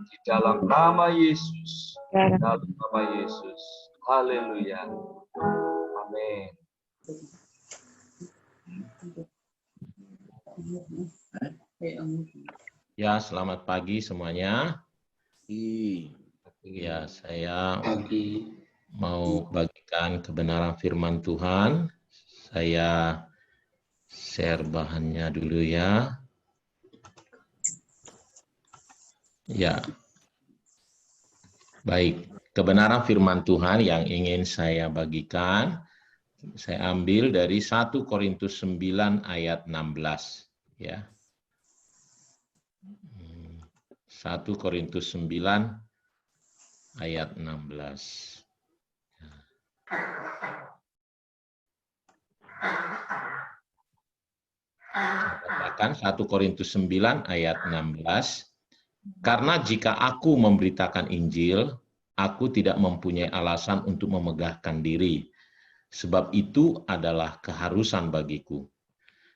Di dalam nama Yesus. Dalam nama Yesus. Haleluya. Amin. Ya, selamat pagi semuanya. Ya, saya mau bagikan kebenaran firman Tuhan. Saya share bahannya dulu ya. Ya. Baik, kebenaran firman Tuhan yang ingin saya bagikan, saya ambil dari 1 Korintus 9 ayat 16. Ya. 1 Korintus 9 ayat 16. Katakan 1 Korintus 9 ayat 16. Karena jika aku memberitakan Injil, aku tidak mempunyai alasan untuk memegahkan diri. Sebab itu adalah keharusan bagiku.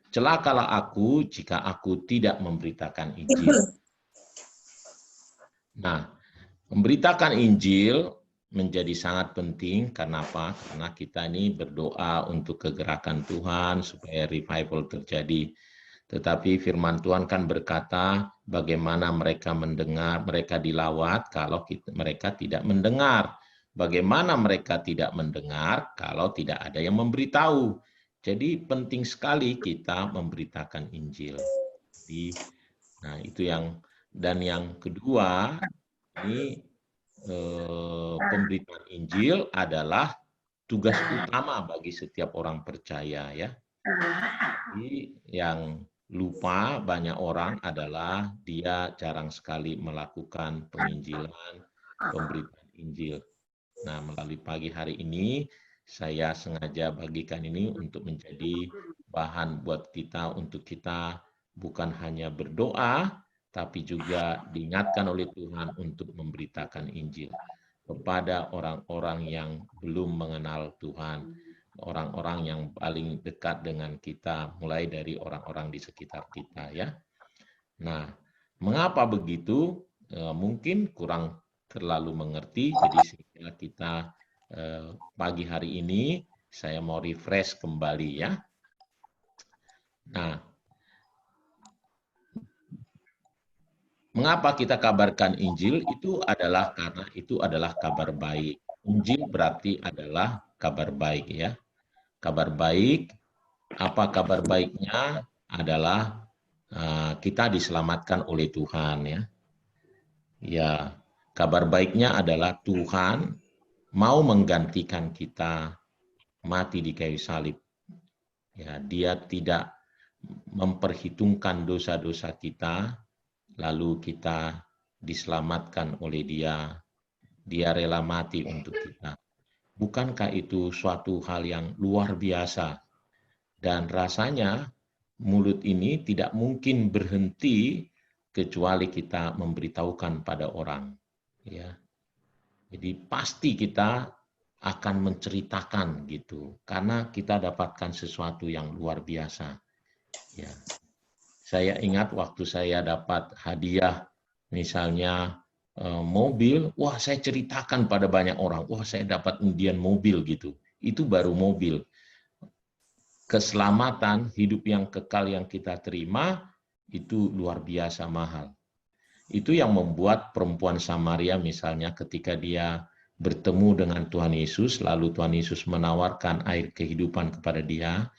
Celakalah aku jika aku tidak memberitakan Injil. Nah, memberitakan Injil menjadi sangat penting. Kenapa? Karena kita ini berdoa untuk kegerakan Tuhan supaya revival terjadi. Tetapi firman Tuhan kan berkata bagaimana mereka mendengar, mereka dilawat kalau mereka tidak mendengar. Bagaimana mereka tidak mendengar kalau tidak ada yang memberitahu. Jadi penting sekali kita memberitakan Injil. Nah itu dan yang kedua, ini pemberitaan Injil adalah tugas utama bagi setiap orang percaya ya. Jadi yang lupa banyak orang adalah dia jarang sekali melakukan penginjilan, pemberitaan Injil. Nah, melalui pagi hari ini saya sengaja bagikan ini untuk menjadi bahan buat kita untuk kita bukan hanya berdoa, tapi juga diingatkan oleh Tuhan untuk memberitakan Injil kepada orang-orang yang belum mengenal Tuhan. Orang-orang yang paling dekat dengan kita, mulai dari orang-orang di sekitar kita ya. Nah, mengapa begitu? Mungkin kurang terlalu mengerti, jadi sehingga kita pagi hari ini saya mau refresh kembali ya. Nah, mengapa kita kabarkan Injil? Itu adalah karena itu adalah kabar baik. Injil berarti adalah kabar baik ya. Kabar baik, apa kabar baiknya? Adalah kita diselamatkan oleh Tuhan ya. Ya, kabar baiknya adalah Tuhan mau menggantikan kita mati di kayu salib. Ya, dia tidak memperhitungkan dosa-dosa kita, lalu kita diselamatkan oleh dia. Dia rela mati untuk kita. Bukankah itu suatu hal yang luar biasa? Dan rasanya mulut ini tidak mungkin berhenti kecuali kita memberitahukan pada orang. Ya. Jadi pasti kita akan menceritakan gitu, karena kita dapatkan sesuatu yang luar biasa. Ya. Saya ingat waktu saya dapat hadiah, misalnya mobil, wah saya ceritakan pada banyak orang, wah saya dapat undian mobil gitu. Itu baru mobil. Keselamatan, hidup yang kekal yang kita terima, itu luar biasa mahal. Itu yang membuat perempuan Samaria misalnya ketika dia bertemu dengan Tuhan Yesus, lalu Tuhan Yesus menawarkan air kehidupan kepada dia,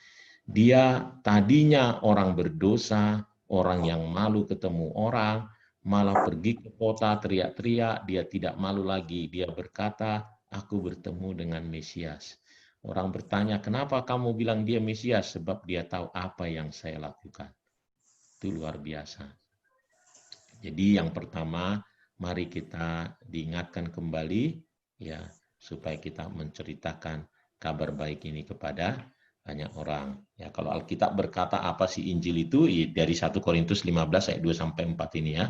dia tadinya orang berdosa, orang yang malu ketemu orang, malah pergi ke kota teriak-teriak, dia tidak malu lagi, dia berkata, aku bertemu dengan Mesias. Orang bertanya, kenapa kamu bilang dia Mesias? Sebab dia tahu apa yang saya lakukan. Itu luar biasa. Jadi yang pertama, mari kita diingatkan kembali, ya, supaya kita menceritakan kabar baik ini kepada banyak orang. Ya, kalau Alkitab berkata apa sih Injil itu? Dari 1 Korintus 15 ayat 2-4 ini ya.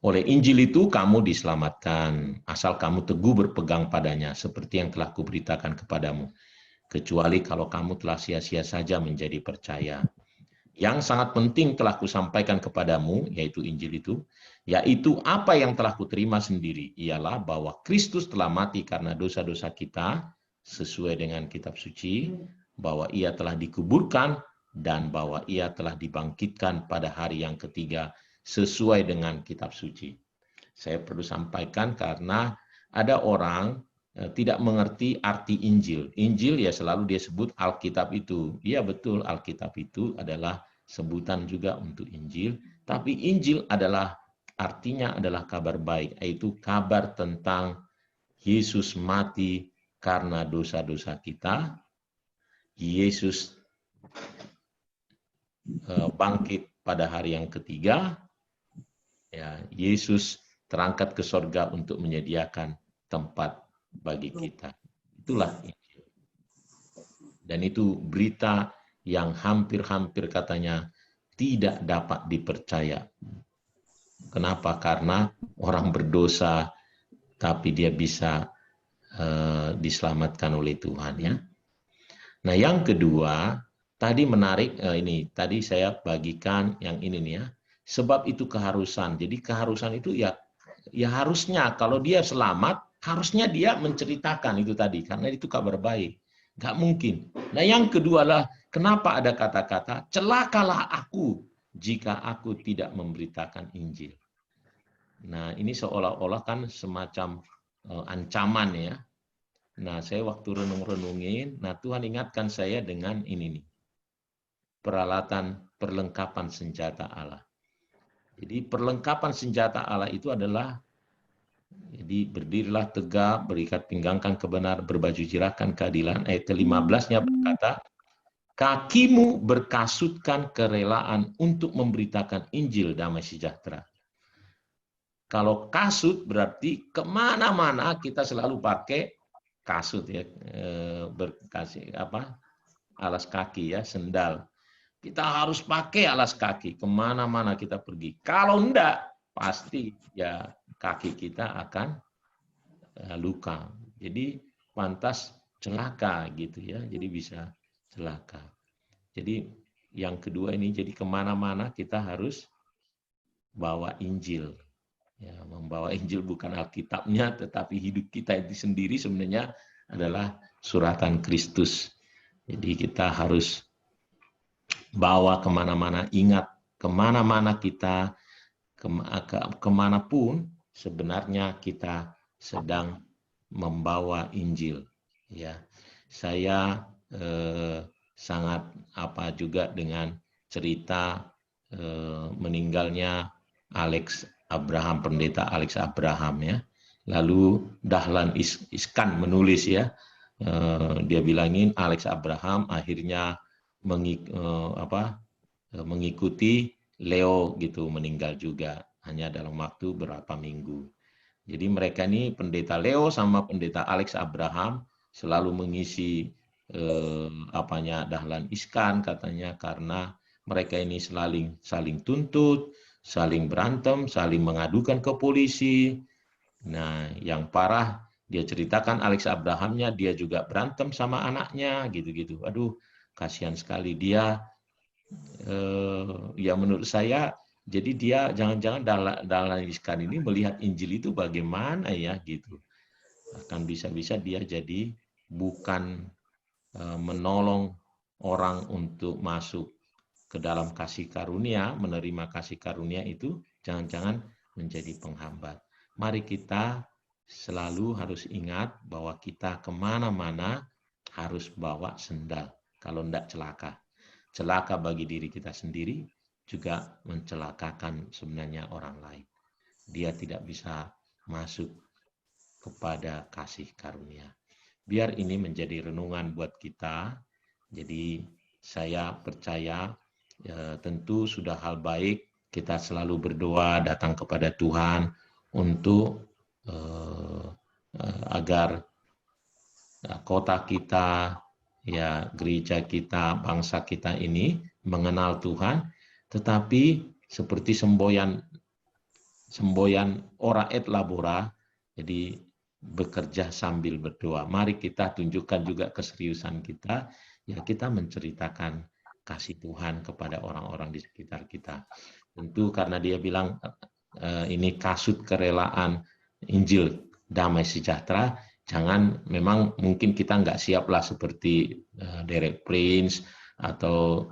Oleh Injil itu kamu diselamatkan, asal kamu teguh berpegang padanya, seperti yang telah kuberitakan kepadamu. Kecuali kalau kamu telah sia-sia saja menjadi percaya. Yang sangat penting telah kusampaikan kepadamu, yaitu Injil itu, Yaitu apa yang telah kuterima sendiri, ialah bahwa Kristus telah mati karena dosa-dosa kita, sesuai dengan kitab suci, bahwa ia telah dikuburkan, dan bahwa ia telah dibangkitkan pada hari yang ketiga, sesuai dengan kitab suci. Saya perlu sampaikan karena ada orang tidak mengerti arti Injil. Injil ya selalu dia sebut Alkitab itu. Iya betul, Alkitab itu adalah sebutan juga untuk Injil, tapi Injil adalah artinya adalah kabar baik, yaitu kabar tentang Yesus mati karena dosa-dosa kita, Yesus bangkit pada hari yang ketiga, ya, Yesus terangkat ke sorga untuk menyediakan tempat bagi kita. Itulah Injil. Dan itu berita yang hampir-hampir katanya tidak dapat dipercaya. Kenapa? Karena orang berdosa, tapi dia bisa diselamatkan oleh Tuhan, ya. Nah, yang kedua, tadi menarik ini. Tadi saya bagikan yang ini nih, ya. Sebab itu keharusan. Jadi keharusan itu ya harusnya kalau dia selamat, harusnya dia menceritakan itu tadi, karena itu kabar baik. Nggak mungkin. Nah, yang kedua adalah kenapa ada kata-kata celakalah aku jika aku tidak memberitakan Injil. Nah, ini seolah-olah kan semacam ancaman, ya. Nah, saya waktu renung-renungin, nah Tuhan ingatkan saya dengan ini nih. Perlengkapan senjata Allah. Jadi perlengkapan senjata Allah itu adalah, jadi berdirilah tegak, berikat pinggangkan kebenaran, berbaju jirakan keadilan. Ayat ke-15-nya berkata, kakimu berkasutkan kerelaan untuk memberitakan Injil damai sejahtera. Kalau kasut berarti kemana-mana kita selalu pakai kasut, ya, berkasih apa, alas kaki, ya, sendal. Kita harus pakai alas kaki kemana-mana kita pergi. Kalau enggak, pasti ya kaki kita akan luka. Jadi pantas celaka gitu, ya. Jadi bisa celaka. Jadi yang kedua ini, jadi kemana-mana kita harus bawa Injil. Ya, membawa Injil bukan Alkitabnya, tetapi hidup kita itu sendiri sebenarnya adalah suratan Kristus. Jadi kita harus bawa kemana-mana. Ingat, kemana-mana kita, kemanapun sebenarnya kita sedang membawa Injil. Ya, saya sangat apa juga dengan cerita meninggalnya pendeta Alex Abraham, ya. Lalu Dahlan Iskan menulis, ya, dia bilangin Alex Abraham akhirnya mengikuti Leo gitu, meninggal juga hanya dalam waktu berapa minggu. Jadi mereka ini pendeta Leo sama pendeta Alex Abraham selalu mengisi Dahlan Iskan katanya, karena mereka ini saling tuntut, saling berantem, saling mengadukan ke polisi. Nah, yang parah dia ceritakan Alex Abrahamnya, dia juga berantem sama anaknya, gitu-gitu. Aduh, kasihan sekali dia. Ya menurut saya, jadi dia jangan-jangan Dahlan Iskan ini melihat Injil itu bagaimana, ya, gitu. Akan bisa-bisa dia jadi bukan menolong orang untuk masuk ke dalam kasih karunia, menerima kasih karunia itu, jangan-jangan menjadi penghambat. Mari kita selalu harus ingat bahwa kita kemana-mana harus bawa sendal. Kalau tidak celaka. Celaka bagi diri kita sendiri, juga mencelakakan sebenarnya orang lain. Dia tidak bisa masuk kepada kasih karunia. Biar ini menjadi renungan buat kita. Jadi saya percaya tentu sudah hal baik kita selalu berdoa datang kepada Tuhan untuk agar kota kita, ya, gereja kita, bangsa kita ini mengenal Tuhan, tetapi seperti semboyan ora et labora, jadi bekerja sambil berdoa. Mari kita tunjukkan juga keseriusan kita, ya, kita menceritakan kasih Tuhan kepada orang-orang di sekitar kita. Tentu karena dia bilang ini kasut kerelaan Injil damai sejahtera, jangan, memang mungkin kita nggak siap lah seperti Derek Prince atau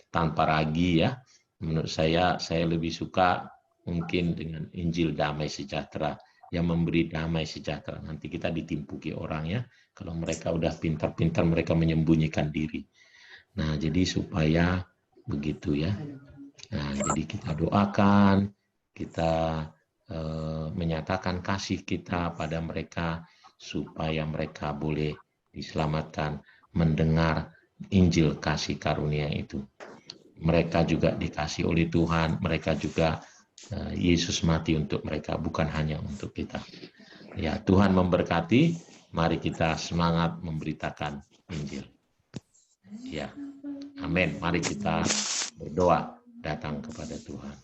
tanpa ragi ya. Menurut saya lebih suka mungkin dengan Injil damai sejahtera yang memberi damai sejahtera. Nanti kita ditimpuki orang ya, kalau mereka udah pintar-pintar mereka menyembunyikan diri. Nah, jadi supaya begitu ya. Nah, jadi kita doakan, kita menyatakan kasih kita pada mereka supaya mereka boleh diselamatkan, mendengar Injil kasih karunia itu. Mereka juga dikasih oleh Tuhan, mereka juga Yesus mati untuk mereka, bukan hanya untuk kita. Ya, Tuhan memberkati, mari kita semangat memberitakan Injil. Ya, amin. Mari kita berdoa datang kepada Tuhan.